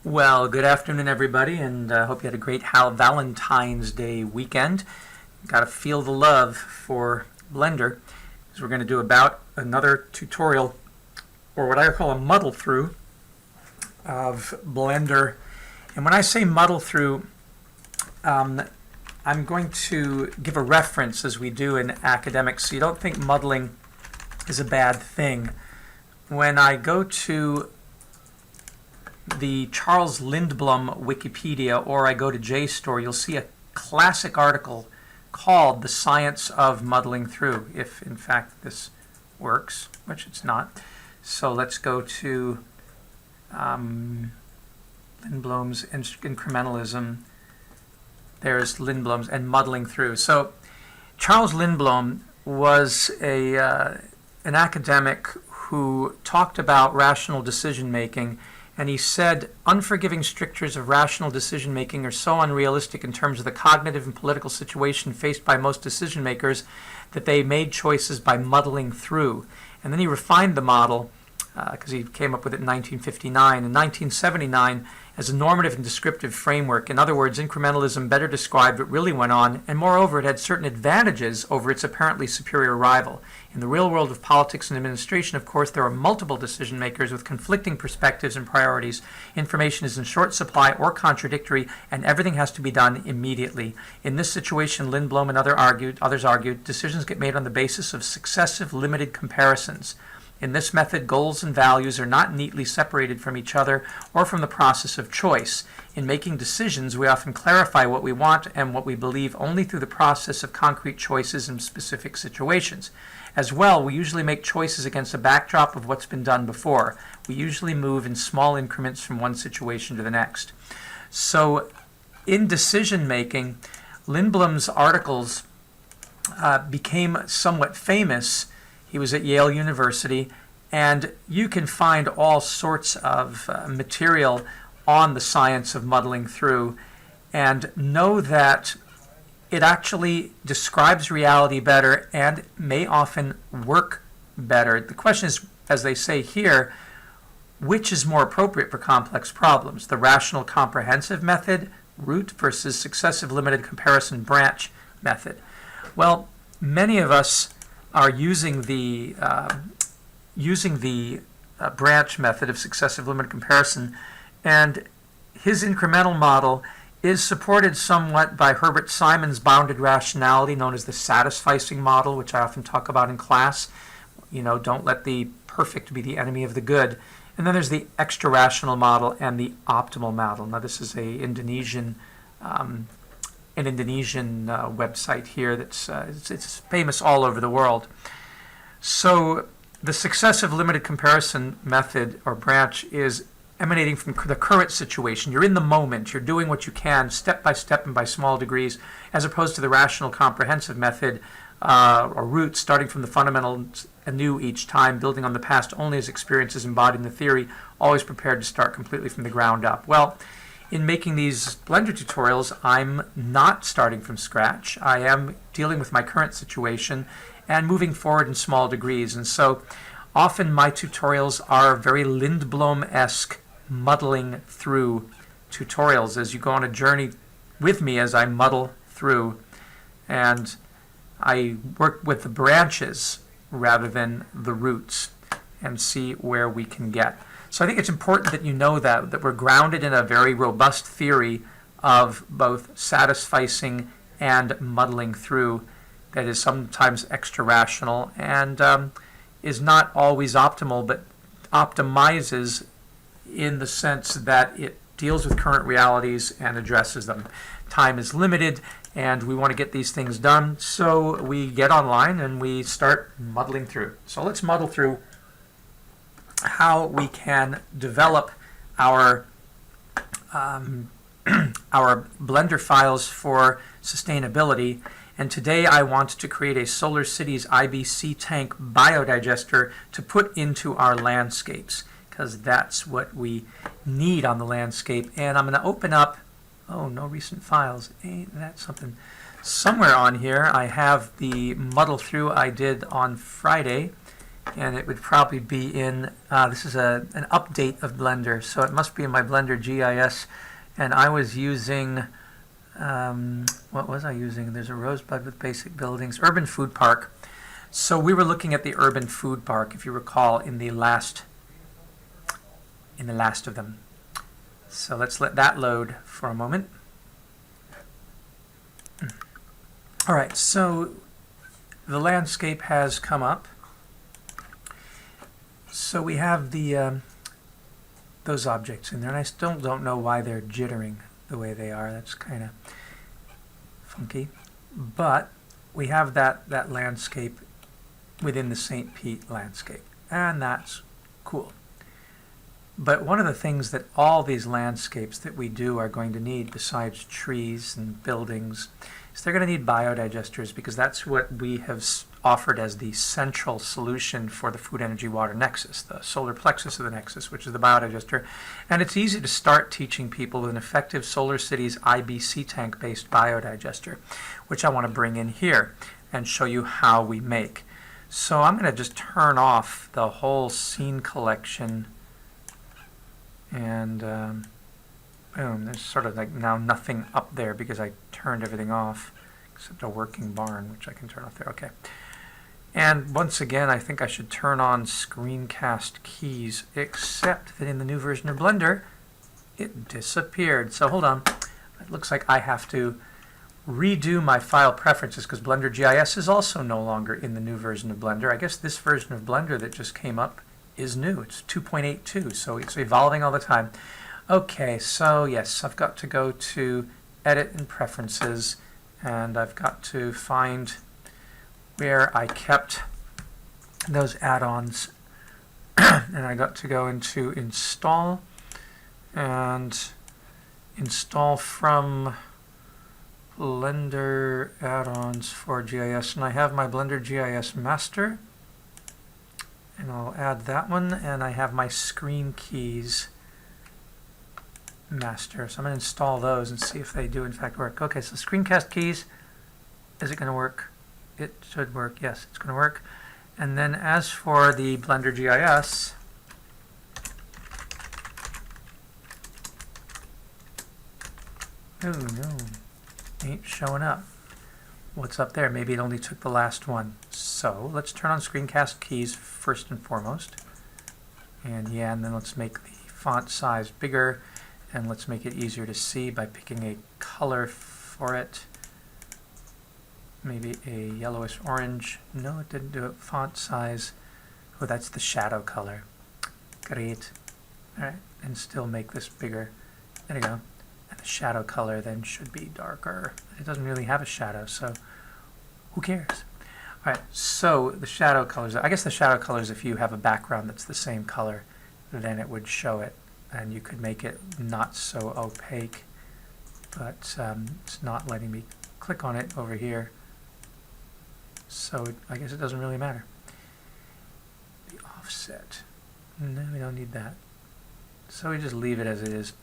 Well, good afternoon, everybody, and I hope you had a great Valentine's Day weekend. Got to feel the love for Blender, because we're going to do about another tutorial, or what I call a muddle through, of Blender. And when I say muddle through, I'm going to give a reference, as we do in academics, so you don't think muddling is a bad thing. When I go to the Charles Lindblom Wikipedia, or I go to JSTOR, you'll see a classic article called The Science of Muddling Through, if in fact this works, which it's not. So let's go to Lindblom's incrementalism. There's Lindblom's and muddling through. So Charles Lindblom was an academic who talked about rational decision making. And he said, unforgiving strictures of rational decision-making are so unrealistic in terms of the cognitive and political situation faced by most decision-makers that they made choices by muddling through. And then he refined the model, because he came up with it in 1959. In 1979, as a normative and descriptive framework. In other words, incrementalism better described what really went on, and moreover, it had certain advantages over its apparently superior rival. In the real world of politics and administration, of course, there are multiple decision makers with conflicting perspectives and priorities. Information is in short supply or contradictory, and everything has to be done immediately. In this situation, Lindblom and others argued, decisions get made on the basis of successive limited comparisons. In this method, goals and values are not neatly separated from each other or from the process of choice. In making decisions, we often clarify what we want and what we believe only through the process of concrete choices in specific situations. As well, we usually make choices against a backdrop of what's been done before. We usually move in small increments from one situation to the next. So, in decision making, Lindblom's articles became somewhat famous. He was at Yale University, and you can find all sorts of material on the science of muddling through, and know that it actually describes reality better and may often work better. The question is, as they say here, which is more appropriate for complex problems? The rational comprehensive method, root, versus successive limited comparison branch method. Well, many of us are using the branch method of successive limited comparison, and his incremental model is supported somewhat by Herbert Simon's bounded rationality, known as the satisficing model, which I often talk about in class. You know, don't let the perfect be the enemy of the good. And then there's the extra rational model and the optimal model. Now, this is an Indonesian website here that's it's famous all over the world. So the successive limited comparison method or branch is emanating from the current situation. You're in the moment. You're doing what you can step by step and by small degrees, as opposed to the rational comprehensive method or root, starting from the fundamentals anew each time, building on the past only as experiences embodied in the theory, always prepared to start completely from the ground up. Well, in making these Blender tutorials, I'm not starting from scratch. I am dealing with my current situation and moving forward in small degrees. And so often my tutorials are very Lindblom-esque muddling through tutorials as you go on a journey with me as I muddle through. And I work with the branches rather than the roots and see where we can get. So I think it's important that you know that we're grounded in a very robust theory of both satisficing and muddling through that is sometimes extra rational and is not always optimal, but optimizes in the sense that it deals with current realities and addresses them. Time is limited, and we want to get these things done, so we get online and we start muddling through. So let's muddle through how we can develop our our Blender files for sustainability. And today I want to create a SolarCity's IBC Tank Biodigester to put into our landscapes, because that's what we need on the landscape. And I'm going to open up, oh, no recent files, ain't that something? Somewhere on here I have the muddle through I did on Friday, and it would probably be in, this is an update of Blender, so it must be in my Blender GIS, and I was using, what was I using? There's a Rosebud with Basic Buildings, Urban Food Park. So we were looking at the Urban Food Park, if you recall, in the last of them. So let's let that load for a moment. All right, so the landscape has come up. So we have the those objects in there, and I still don't know why they're jittering the way they are. That's kind of funky. But we have that landscape within the St. Pete landscape, and that's cool. But one of the things that all these landscapes that we do are going to need, besides trees and buildings, is they're going to need biodigesters, because that's what we have offered as the central solution for the food, energy, water nexus, the solar plexus of the nexus, which is the biodigester. And it's easy to start teaching people with an effective SolarCities IBC Tank based biodigester, which I want to bring in here and show you how we make. So I'm going to just turn off the whole scene collection, and boom, there's sort of like now nothing up there because I turned everything off except a working barn, which I can turn off there. Okay. And once again, I think I should turn on Screencast Keys, except that in the new version of Blender, it disappeared. So hold on. It looks like I have to redo my file preferences, because Blender GIS is also no longer in the new version of Blender. I guess this version of Blender that just came up is new. It's 2.82, so it's evolving all the time. Okay, so yes, I've got to go to Edit and Preferences, and I've got to find where I kept those add-ons, and I got to go into Install, and Install from Blender add-ons for GIS, and I have my Blender GIS master, and I'll add that one, and I have my Screen Keys master, so I'm going to install those and see if they do in fact work. Okay, so Screencast Keys, is it going to work? It should work. Yes, it's going to work. And then as for the Blender GIS, oh no, ain't showing up. What's up there? Maybe it only took the last one. So let's turn on Screencast Keys first and foremost. And yeah, and then let's make the font size bigger, and let's make it easier to see by picking a color for it. Maybe a yellowish orange. No, it didn't do it. Font size. Oh, that's the shadow color. Great. All right, and still make this bigger. There you go. And the shadow color then should be darker. It doesn't really have a shadow, so who cares? All right, so the shadow colors. I guess the shadow colors, if you have a background that's the same color, then it would show it, and you could make it not so opaque. But it's not letting me click on it over here. So I guess it doesn't really matter. The offset. No, we don't need that. So we just leave it as it is,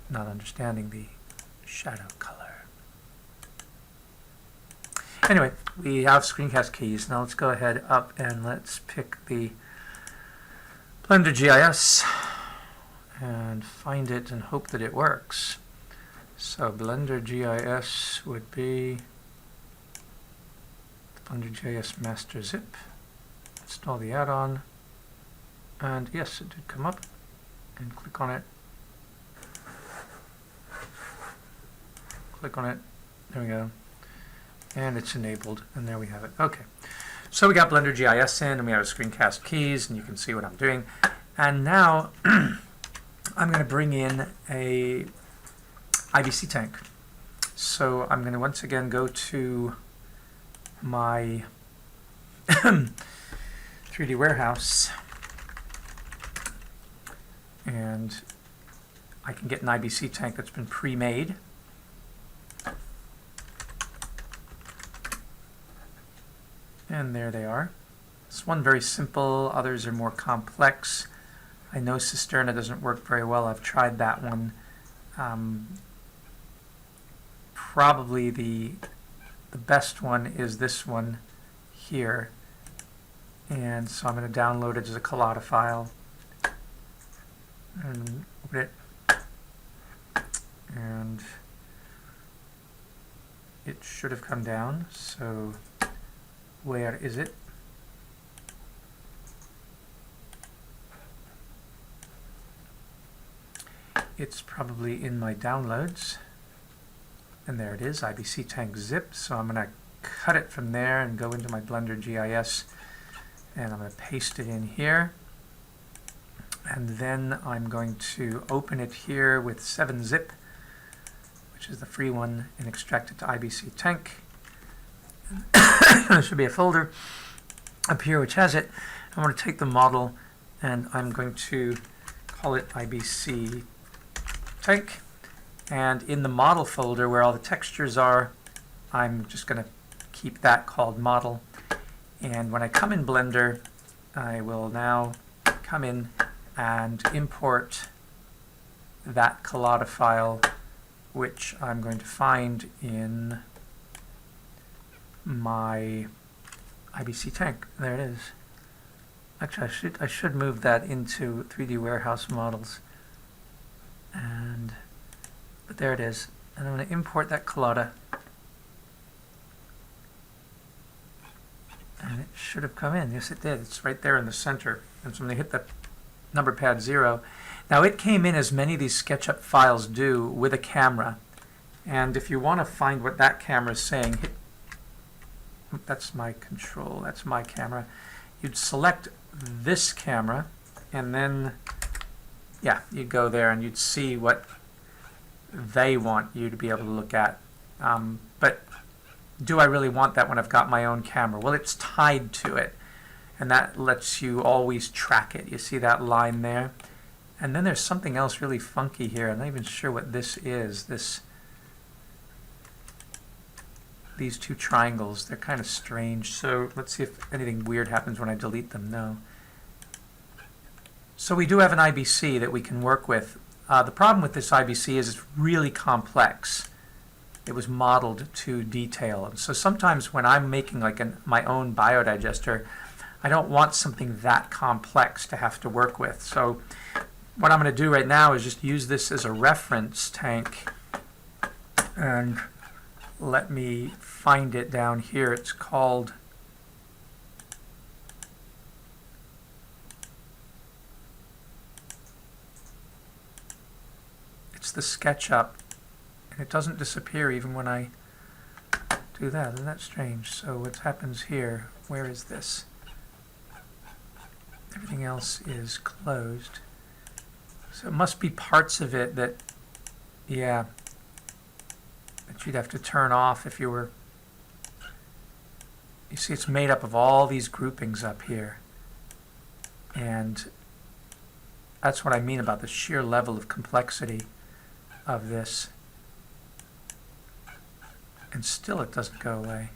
not understanding the shadow color. Anyway, we have Screencast Keys. Now let's go ahead up and let's pick the Blender GIS and find it and hope that it works. So Blender GIS would be Blender GIS master zip. Install the add-on, and yes, it did come up. And click on it. Click on it. There we go. And it's enabled, and there we have it. Okay. So we got Blender GIS in, and we have Screencast Keys, and you can see what I'm doing. And now I'm going to bring in a IBC Tank. So I'm going to once again go to my 3D warehouse, and I can get an IBC Tank that's been pre-made. And there they are. This one very simple, others are more complex. I know Cisterna doesn't work very well. I've tried that one. Probably the best one is this one here. And so I'm going to download it as a collada file and open it. And it should have come down. So where is it? It's probably in my downloads. And there it is, IBC Tank zip. So I'm going to cut it from there and go into my Blender GIS. And I'm going to paste it in here. And then I'm going to open it here with 7-zip, which is the free one, and extract it to IBC Tank. There should be a folder up here which has it. I'm going to take the model and I'm going to call it IBC Tank. And in the model folder where all the textures are, I'm just going to keep that called model. And when I come in Blender, I will now come in and import that collada file, which I'm going to find in my IBC Tank. There it is. Actually, I should move that into 3D Warehouse Models. But there it is. And I'm going to import that collada. And it should have come in. Yes, it did. It's right there in the center. And so I'm going to hit the number pad 0. Now it came in as many of these SketchUp files do with a camera. And if you want to find what that camera is saying, that's my control, that's my camera. You'd select this camera and then, yeah, you'd go there and you'd see what they want you to be able to look at. But do I really want that when I've got my own camera? Well, it's tied to it, and that lets you always track it. You see that line there? And then there's something else really funky here. I'm not even sure what this is. These two triangles, they're kind of strange. So let's see if anything weird happens when I delete them. No. So we do have an IBC that we can work with. The problem with this IBC is it's really complex. It was modeled to detail. And so sometimes when I'm making like my own biodigester, I don't want something that complex to have to work with. So what I'm going to do right now is just use this as a reference tank, and let me find it down here. It's called the Sketchup, and it doesn't disappear even when I do that. Isn't that strange? So what happens here? Where is this? Everything else is closed. So it must be parts of it that, yeah, that you'd have to turn off if you were. You see, it's made up of all these groupings up here, and that's what I mean about the sheer level of complexity of this. And still it doesn't go away.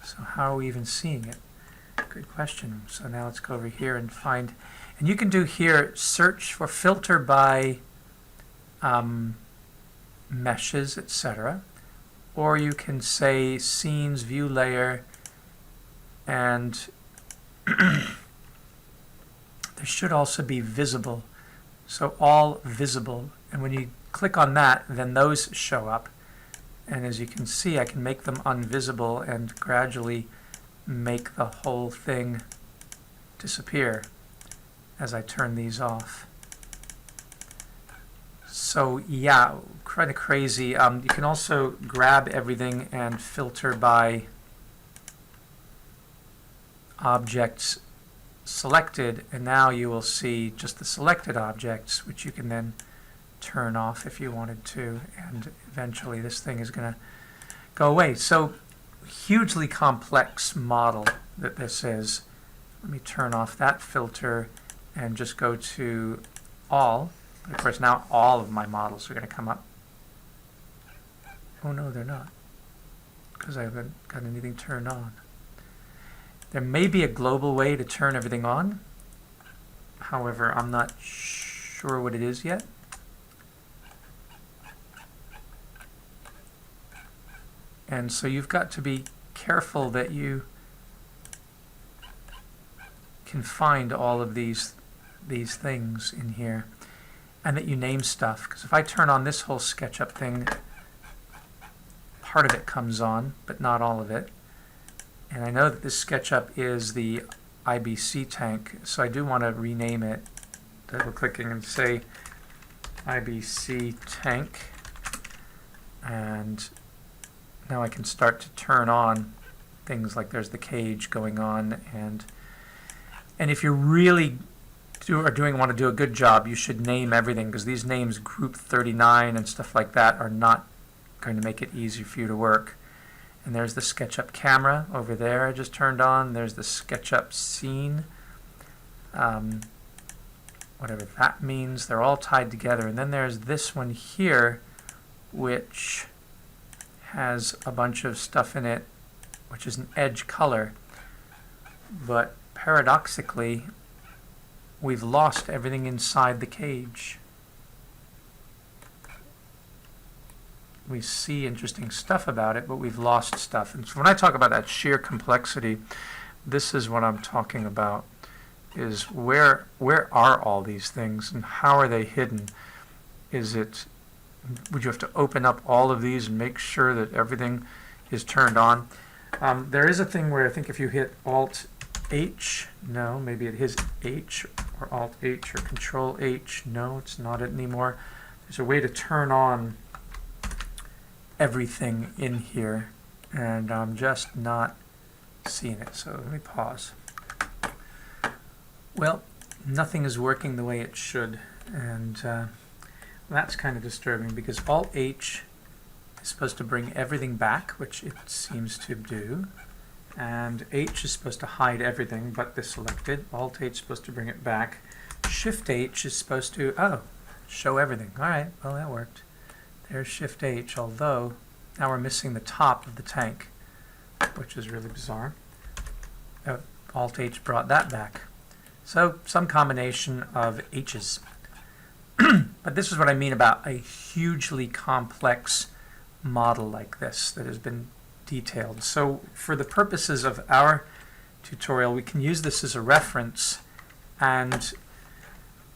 So how are we even seeing it? Good question. So now let's go over here and find, and you can do here search for filter by meshes, etc. Or you can say scenes, view layer, and there should also be visible. So all visible. And when you click on that, then those show up. And as you can see, I can make them invisible and gradually make the whole thing disappear as I turn these off. So yeah, kind of crazy. You can also grab everything and filter by objects selected, and now you will see just the selected objects, which you can then turn off if you wanted to, and eventually this thing is going to go away. So hugely complex model that this is. Let me turn off that filter and just go to all. But of course now all of my models are going to come up. Oh no, they're not, because I haven't got anything turned on. There may be a global way to turn everything on. However, I'm not sure what it is yet. And so you've got to be careful that you can find all of these things in here, and that you name stuff. Because if I turn on this whole Sketchup thing, part of it comes on, but not all of it. And I know that this Sketchup is the IBC Tank, so I do want to rename it. Double-clicking and say IBC Tank, and now I can start to turn on things like there's the cage going on, and if you really want to do a good job, you should name everything, because these names, group 39 and stuff like that, are not going to make it easy for you to work. And there's the Sketchup camera over there I just turned on. There's the Sketchup scene, whatever that means. They're all tied together. And then there's this one here, which has a bunch of stuff in it, which is an edge color. But paradoxically, we've lost everything inside the cage. We see interesting stuff about it, but we've lost stuff. And so when I talk about that sheer complexity, this is what I'm talking about, is where are all these things and how are they hidden? Would you have to open up all of these and make sure that everything is turned on? There is a thing where I think if you hit Alt-H, no, maybe it is H, or Alt-H, or Control-H, no, it's not it anymore. There's a way to turn on everything in here, and I'm just not seeing it. So let me pause. Well, nothing is working the way it should, and that's kind of disturbing, because Alt-H is supposed to bring everything back, which it seems to do, and H is supposed to hide everything but the selected. Alt-H is supposed to bring it back. Shift-H is supposed to, show everything. All right, well, that worked. There's Shift-H, although now we're missing the top of the tank, which is really bizarre. Alt-H brought that back. So some combination of H's. But this is what I mean about a hugely complex model like this that has been detailed. So for the purposes of our tutorial, we can use this as a reference, and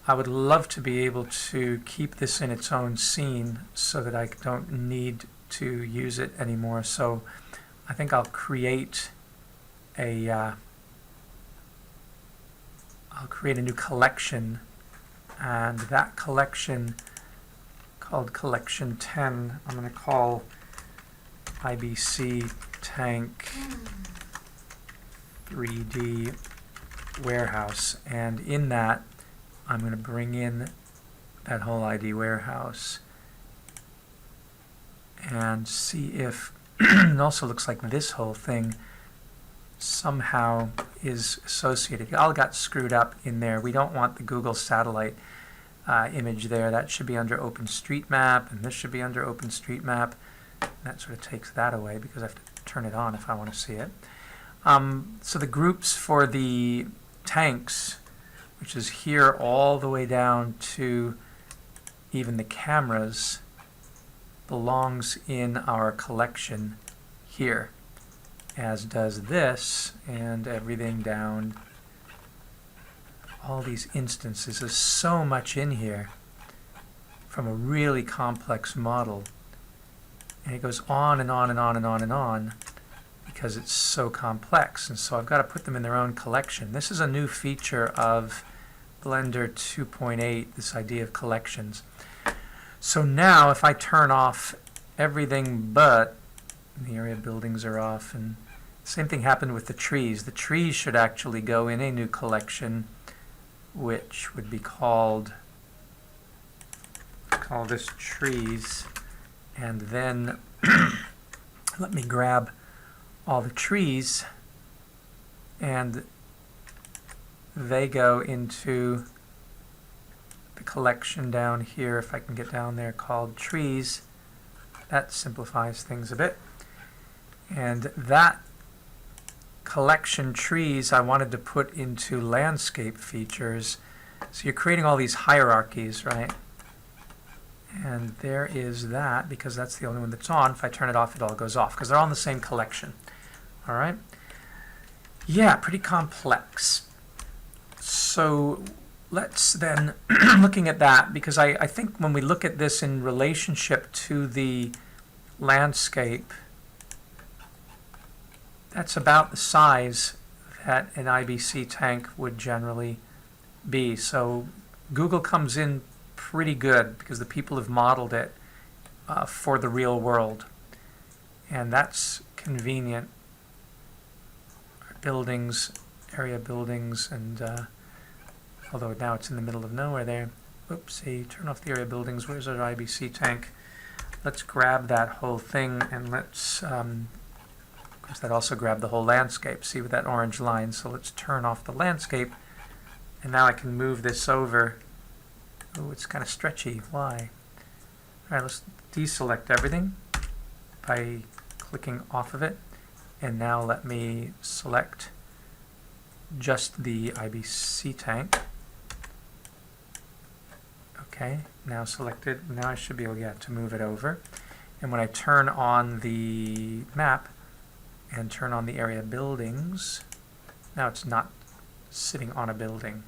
I would love to be able to keep this in its own scene so that I don't need to use it anymore. So I think I'll create a new collection, and that collection, called Collection 10, I'm going to call IBC Tank 3D Warehouse, and in that I'm going to bring in that whole ID warehouse and see if it also looks like this whole thing somehow is associated. It all got screwed up in there. We don't want the Google satellite image there. That should be under OpenStreetMap, and this should be under OpenStreetMap. That sort of takes that away because I have to turn it on if I want to see it. So the groups for the tanks, which is here all the way down to even the cameras, belongs in our collection here, as does this, and everything down. All these instances. There's so much in here from a really complex model, and it goes on and on and on and on and on because it's so complex, and so I've got to put them in their own collection. This is a new feature of Blender 2.8, this idea of collections. So now if I turn off everything but the area buildings are off, and the same thing happened with the trees. The trees should actually go in a new collection, which would be call this trees, and then let me grab all the trees, and they go into the collection down here, if I can get down there, called trees. That simplifies things a bit. And that collection trees I wanted to put into landscape features. So you're creating all these hierarchies, right? And there is that, because that's the only one that's on. If I turn it off, it all goes off, because they're all in the same collection. All right? Yeah, pretty complex. So let's then, looking at that, because I think when we look at this in relationship to the landscape, that's about the size that an IBC tank would generally be. So Google comes in pretty good because the people have modeled it for the real world. And that's convenient. Buildings, area buildings, and although now it's in the middle of nowhere there. Oopsie, turn off the area buildings. Where's our IBC tank? Let's grab that whole thing and let's, of course that also grabbed the whole landscape. See with that orange line. So let's turn off the landscape. And now I can move this over. Oh, it's kind of stretchy. Why? All right, let's deselect everything by clicking off of it. And now let me select just the IBC tank. Okay, now selected. Now I should be able to move it over. And when I turn on the map and turn on the area buildings, now it's not sitting on a building.